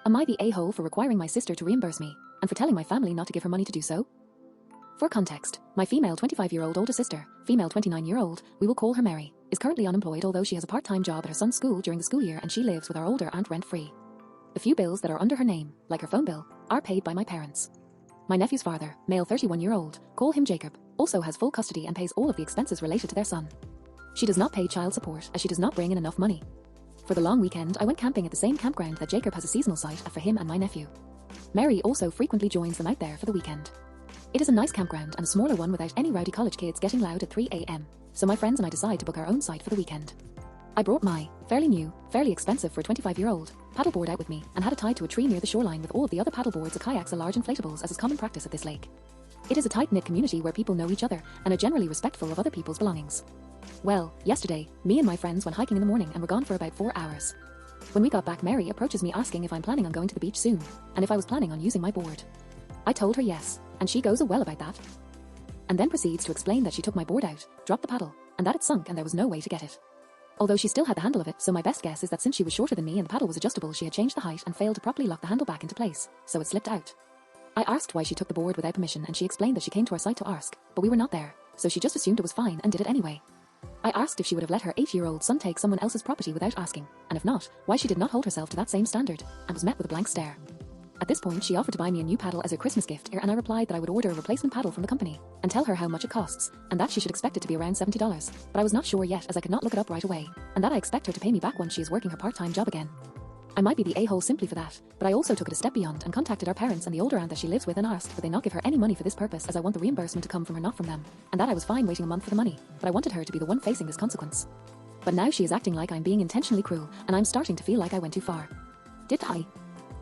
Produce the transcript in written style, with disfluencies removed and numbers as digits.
Am I the a-hole for requiring my sister to reimburse me, and for telling my family not to give her money to do so? For context, my female 25-year-old older sister, female 29-year-old, we will call her Mary, is currently unemployed although she has a part-time job at her son's school during the school year and she lives with our older aunt rent-free. The few bills that are under her name, like her phone bill, are paid by my parents. My nephew's father, male 31-year-old, call him Jacob, also has full custody and pays all of the expenses related to their son. She does not pay child support as she does not bring in enough money. For the long weekend, I went camping at the same campground that Jacob has a seasonal site at for him and my nephew. Mary also frequently joins them out there for the weekend. It is a nice campground and a smaller one without any rowdy college kids getting loud at 3 a.m, so my friends and I decide to book our own site for the weekend. I brought my, fairly new, fairly expensive for a 25-year-old, paddleboard out with me and had it tied to a tree near the shoreline with all of the other paddleboards, kayaks and large inflatables as is common practice at this lake. It is a tight-knit community where people know each other and are generally respectful of other people's belongings. Well, yesterday, me and my friends went hiking in the morning and were gone for about 4 hours. When we got back, Mary approaches me asking if I'm planning on going to the beach soon, and if I was planning on using my board. I told her yes, and she goes, "Oh well about that," and then proceeds to explain that she took my board out, dropped the paddle, and that it sunk and there was no way to get it. Although she still had the handle of it, so my best guess is that since she was shorter than me and the paddle was adjustable, she had changed the height and failed to properly lock the handle back into place, so it slipped out. I asked why she took the board without permission and she explained that she came to our site to ask, but we were not there, so she just assumed it was fine and did it anyway. I asked if she would have let her 8-year-old son take someone else's property without asking, and if not, why she did not hold herself to that same standard, and was met with a blank stare. At this point, she offered to buy me a new paddle as a Christmas gift, and I replied that I would order a replacement paddle from the company and tell her how much it costs, and that she should expect it to be around $70, but I was not sure yet as I could not look it up right away, and that I expect her to pay me back once she is working her part-time job again. I might be the a-hole simply for that, but I also took it a step beyond and contacted our parents and the older aunt that she lives with and asked would they not give her any money for this purpose, as I want the reimbursement to come from her, not from them, and that I was fine waiting a month for the money, but I wanted her to be the one facing this consequence. But now she is acting like I'm being intentionally cruel, and I'm starting to feel like I went too far. Did I?